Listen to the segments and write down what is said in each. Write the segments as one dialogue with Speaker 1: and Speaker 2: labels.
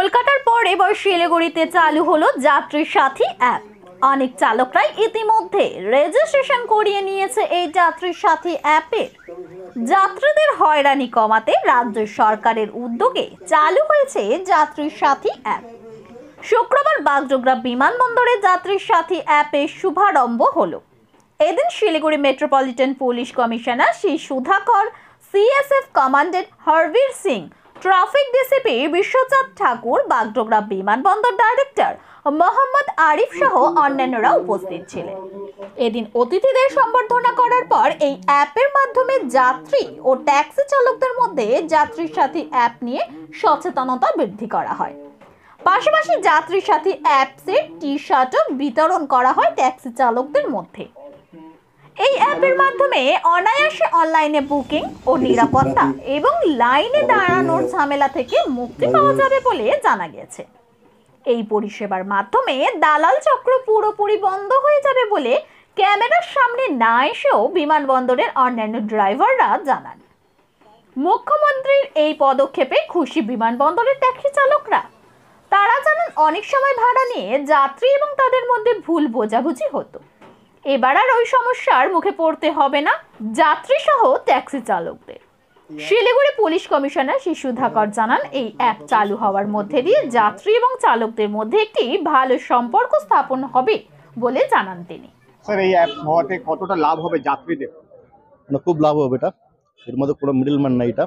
Speaker 1: কলকাতার পর এবার শিলিগুড়িতে চালু হলো যাত্রী সাথী অ্যাপ। অনেক চালকরাই ইতিমধ্যে রেজিস্ট্রেশন করিয়ে নিয়েছে এই যাত্রী সাথী অ্যাপের। যাত্রীদের হয়রানি কমাতে রাজ্য সরকারের উদ্যোগে চালু হয়েছে যাত্রী সাথী অ্যাপ। শুক্রবার বাগডোগরা বিমানবন্দরে যাত্রী সাথী অ্যাপের শুভারম্ভ হলো। এদিন Siliguri metropolitan police commissioner Shri Sudhakar, CSF commandant Harbir Singh, traffic DCP Bishwachand Thakur, Bagdogra বিমানবন্দর ডাইরেক্টর মোহাম্মদ আরিফ সহ অন্যান্যরা উপস্থিত ছিলেন। এদিন অতিথিদের সম্বর্ধনা করার পর এই অ্যাপের মাধ্যমে যাত্রী ও ট্যাক্সি চালকদের মধ্যে যাত্রী সাথী অ্যাপ নিয়ে সচেতনতা বৃদ্ধি করা হয়। পাশাপাশি যাত্রী সাথী অ্যাপসের টি-শার্টও বিতরণ করা হয় ট্যাক্সি চালকদের মধ্যে। এই অ্যাপের মাধ্যমে অনায়াসে অনলাইনে বুকিং ও নিরাপত্তা এবং লাইনে দাঁড়ানোর ঝামেলা থেকে মুক্তি পাওয়া যাবে বলে জানা গেছে। এই পরিষেবার মাধ্যমে দালাল চক্র পুরোপুরি বন্ধ হয়ে যাবে বলে ক্যামেরার সামনে না এসেও বিমানবন্দরের অন্যান্য ড্রাইভাররা জানান। মুখ্যমন্ত্রীর এই পদক্ষেপে খুশি বিমানবন্দরের ট্যাক্সি চালকরা। তারা জানান, অনেক সময় ভাড়া নিয়ে যাত্রী এবং তাদের মধ্যে ভুল বোঝাবুঝি হতো। এবার আর ওই সমস্যার মুখে পড়তে হবে না যাত্রী সহ ট্যাক্সি চালকদের। শিলিগুড়ি পুলিশ কমিশনার শ্রী সুধাকর জানান, এই অ্যাপ চালু হওয়ার মধ্যে দিয়ে যাত্রী এবং চালকদের মধ্যে একটি ভালো সম্পর্ক স্থাপন হবে বলে জানান তিনি।
Speaker 2: স্যার, এই অ্যাপ হওয়াতে কতটা লাভ হবে যাত্রীদের?
Speaker 3: মানে খুব লাভ হবে এটা। এর মধ্যে কোনো মিডলম্যান নাই, এটা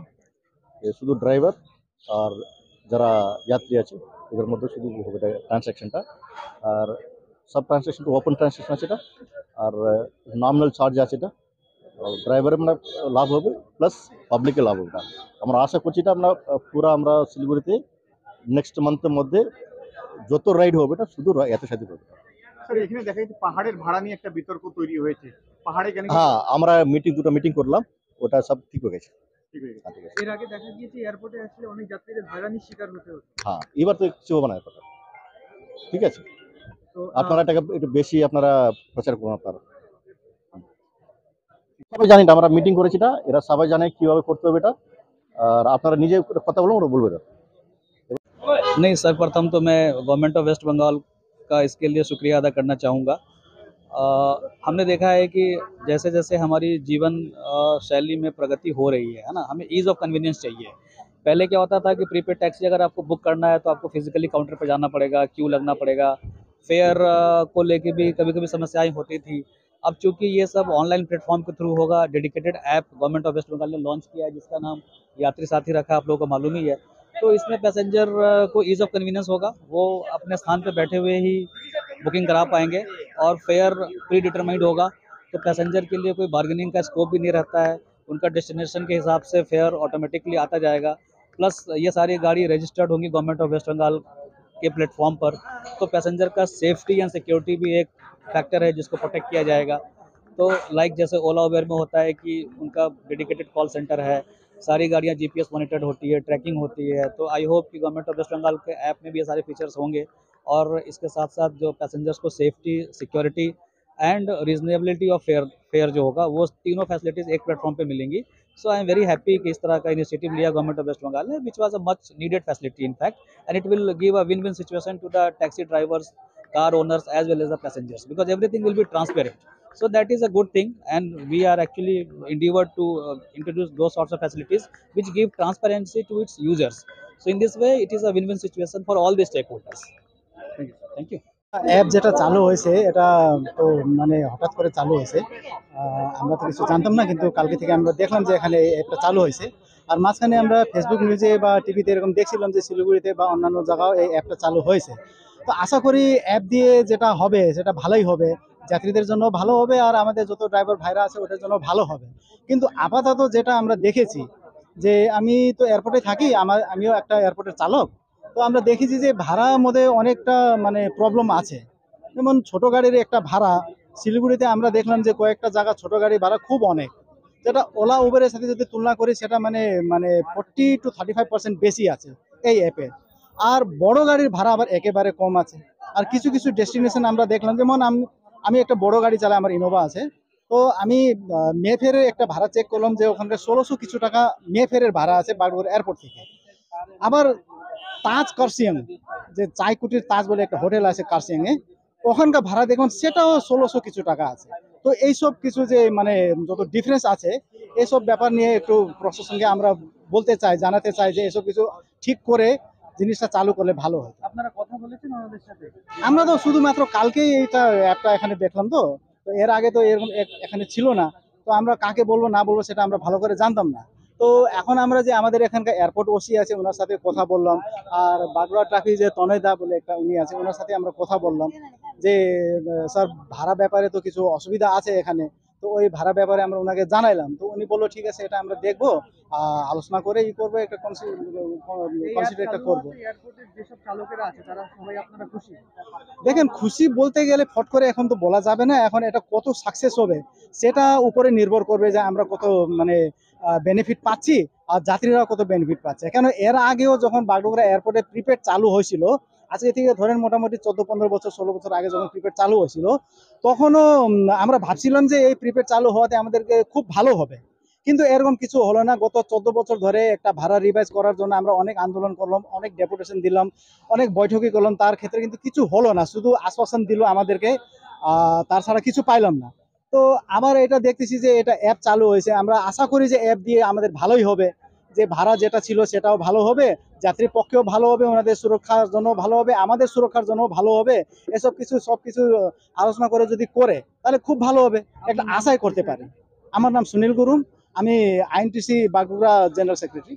Speaker 3: শুধু ড্রাইভার আর যারা যাত্রী আছে এদের মধ্যে শুধু হবে এটা ট্রানজ্যাকশনটা। আর সব ট্রানজ্যাকশন তো ওপেন ট্রানজ্যাকশন আছে এটা। আর নমিনাল চার্জ আছে এটা। ড্রাইভারের মানে লাভ হবে প্লাস পাবলিকের লাভ হবে এটা। আমরা আশা করছি এটা আমরা শিলিগুড়িতে নেক্সট মান্থের মধ্যে যত রাইড হবে এটা শুধু এত সাথে হবে।
Speaker 2: স্যার, এখানে দেখা যাচ্ছে পাহাড়ের ভাড়া নিয়ে একটা বিতর্ক তৈরি হয়েছে। পাহাড়ে কেন?
Speaker 3: হ্যাঁ, আমরা দুটো মিটিং করলাম, ওটা সব ঠিক হয়ে গেছে।
Speaker 4: এর আগে দেখা গিয়েছে এয়ারপোর্টে আসলে অনেক যাত্রীদের হয়রানির শিকার হতে হচ্ছে।
Speaker 3: হ্যাঁ, এবার তো কিছু হবে না ব্যাপারটা। ঠিক আছে, আপনারা এটাকে একটু বেশি আপনারা প্রচার করুন। আপনারা সবাই জানেন, আমরা মিটিং করেছি এটা, এরা সবাই জানে কিভাবে করতে হবে এটা। আর আপনারা নিজে কথা বলুন, ওরা বলবে এটা।
Speaker 5: नहीं सर, प्रथम तो मैं गवर्नमेंट ऑफ वेस्ट बंगाल का इसके लिए शुक्रिया अदा करना चाहूँगा। हमने देखा है कि जैसे जैसे हमारी जीवन शैली में प्रगति हो रही है ना, हमें ईज़ ऑफ कन्वीनियंस चाहिए। पहले क्या होता था कि प्रीपेड टैक्सी अगर आपको बुक करना है तो आपको फिजिकली काउंटर पर जाना पड़ेगा, क्यू लगना पड़ेगा, फेयर को लेके भी कभी कभी समस्याएं होती थी। अब चूंकि ये सब ऑनलाइन प्लेटफॉर्म के थ्रू होगा, dedicated app government of west Bengal ने लॉन्च किया है जिसका नाम यात्री साथी रखा, आप लोगों को मालूम ही है। तो इसमें पैसेंजर को ईज़ ऑफ कन्वीनियंस होगा, वो अपने स्थान पर बैठे हुए ही बुकिंग करा पाएंगे और फेयर प्री डिटरमाइंड होगा। तो पैसेंजर के लिए कोई बार्गेनिंग का स्कोप भी नहीं रहता है, उनका डेस्टिनेशन के हिसाब से फेयर ऑटोमेटिकली आता जाएगा। प्लस ये सारी गाड़ी रजिस्टर्ड होंगी गवर्नमेंट ऑफ वेस्ट बंगाल के प्लेटफॉर्म पर, तो पैसेंजर का सेफ्टी एंड सिक्योरिटी भी एक फैक्टर है जिसको प्रोटेक्ट किया जाएगा। तो लाइक जैसे ओला उबेर में होता है कि उनका डेडिकेटेड कॉल सेंटर है, सारी गाड़ियाँ जीपीएस मॉनिटर्ड होती है, ट्रैकिंग होती है। तो आई होप कि गवर्नमेंट ऑफ वेस्ट बंगाल के ऐप में भी ये सारे फीचर्स होंगे और इसके साथ साथ जो पैसेंजर्स को safety, security and reasonability of fair जो होगा, वो तीनों फैसिलिटीज़ एक प्लेटफॉर्म पे मिलेंगी। सो आई एम वेरी हैप्पी कि इस तरह का इनिशिएटिव लिया गवर्नमेंट ऑफ वेस्ट बंगाल ने, which was a much needed facility in fact, and it will give a win win situation to the taxi drivers, car owners as well as the passengers, because everything will be transparent. So that is a good thing, and we are actually endeavored to introduce those sorts of facilities which give transparency to its users. So in this way it is a win-win situation for all the stakeholders. Thank you.
Speaker 4: App যেটা চালু হয়েছে এটা তো মানে হঠাৎ করে চালু হয়েছে, আমরা তো কিছু জানতাম না, কিন্তু কালকে থেকে আমরা দেখলাম যে এখানে অ্যাপটা চালু হয়েছে। আর মাঝখানে আমরা ফেসবুক নিউজে বা টিভিতে এরকম দেখছিলাম যে শিলিগুড়িতে বা অন্যান্য জায়গাও এই অ্যাপটা চালু হয়েছে। তো আশা করি অ্যাপ দিয়ে যেটা হবে সেটা ভালোই হবে, যাত্রীদের জন্য ভালো হবে আর আমাদের যত ড্রাইভার ভাইরা আছে ওদের জন্য ভালো হবে। কিন্তু আপাতত যেটা আমরা দেখেছি, যে আমি তো এয়ারপোর্টে থাকি, আমিও একটা এয়ারপোর্টের চালক, তো আমরা দেখেছি যে ভাড়ার মধ্যে অনেকটা মানে প্রবলেম আছে। যেমন ছোট গাড়ির একটা ভাড়া শিলিগুড়িতে আমরা দেখলাম যে কয়েকটা জায়গা ছোট গাড়ি ভাড়া খুব অনেক, যেটা ওলা উবেরের সাথে যদি তুলনা করি সেটা মানে 40 to 35% বেশি আছে এই অ্যাপে। আর বড় গাড়ির ভাড়া আবার একেবারে কম আছে। আর কিছু কিছু ডেস্টিনেশন আমরা দেখলাম, যেমন আমি একটা বড় গাড়ি চালাই, আমার ইনোভা আছে, তো আমি মেফেরের একটা ভাড়া চেক করলাম যে ওখানকার 1600 কিছু টাকা মেফেরের ভাড়া আছে বাগডোগরা এয়ারপোর্ট থেকে। আবার তাজ কার্শিয়াং, যে চাইকুটির তাজ বলে একটা হোটেল আছে কার্শিয়াংয়ে, ওখানকার ভাড়া দেখুন সেটাও 1600 কিছু টাকা আছে। তো এইসব কিছু যে মানে যত ডিফারেন্স আছে, এইসব ব্যাপার নিয়ে একটু প্রশাসনকে আমরা বলতে চাই, জানাতে চাই যে এসব কিছু ঠিক করে জিনিসটা চালু করলে ভালো হয়।
Speaker 2: আপনারা কথা বলেছেন ওনাদের সাথে?
Speaker 4: আমরা তো শুধুমাত্র কালকেই এইটা অ্যাপটা এখানে দেখলাম, তো তো এর আগে তো এরকম এখানে ছিল না। তো আমরা কাকে বলবো না বলবো সেটা আমরা ভালো করে জানতাম না। তো এখন আমরা যে আমাদের এখানকার এয়ারপোর্ট ওসি আছে ওনার সাথে কথা বললাম, আর বাগড়া ট্রাফিক যে তনয় দা বলে একটা উনি আছে ওনার সাথে আমরা কথা বললাম যে স্যার ভাড়া ব্যাপারে তো কিছু অসুবিধা আছে এখানে। তো ওই ভাড়া ব্যাপারে আমরা ওনাকে জানাইলাম, তো উনি বললো ঠিক আছে এটা আমরা দেখবো, আলোচনা করে ই করবো, একটা কনসিডার একটা করবো।
Speaker 2: এয়ারপোর্টের যেসব চালকেরা আছে তারা সবাই আপনারা খুশি?
Speaker 4: দেখেন খুশি বলতে গেলে ফট করে এখন তো বলা যাবে না, এখন এটা কত সাকসেস হবে সেটা উপরে নির্ভর করবে যে আমরা কত মানে বেনিফিট পাচ্ছি আর যাত্রীরা কত বেনিফিট পাচ্ছে। কেন এর আগেও যখন বাগডোগরা এয়ারপোর্টে প্রিপেড চালু হয়েছিল, আজকে থেকে ধরেন মোটামুটি 14-15 বছর 16 বছর আগে যখন প্রিপেড চালু হয়েছিল, তখনও আমরা ভাবছিলাম যে এই প্রিপেড চালু হওয়াতে আমাদেরকে খুব ভালো হবে, কিন্তু এরকম কিছু হলো না। গত 14 বছর ধরে একটা ভাড়া রিভাইজ করার জন্য আমরা অনেক আন্দোলন করলাম, অনেক ডেপুটেশন দিলাম, অনেক বৈঠকই করলাম, তার ক্ষেত্রে কিন্তু কিছু হলো না, শুধু আশ্বাসন দিল আমাদেরকে, তার ছাড়া কিছু পাইলাম না। তো আবার এটা দেখতেছি যে এটা অ্যাপ চালু হয়েছে, আমরা আশা করি যে অ্যাপ দিয়ে আমাদের ভালোই হবে, যে ভাড়া যেটা ছিল সেটাও ভালো হবে, যাত্রীর পক্ষেও ভালো হবে, ওনাদের সুরক্ষার জন্য ভালো হবে, আমাদের সুরক্ষার জন্য ভালো হবে। এসব কিছু সবকিছু আলোচনা করে যদি করে তাহলে খুব ভালো হবে, একটা আশাই করতে পারি। আমার নাম সুনীল গুরুম, আমি আইএনটিসি বাগডোগরা জেনারেল সেক্রেটারি।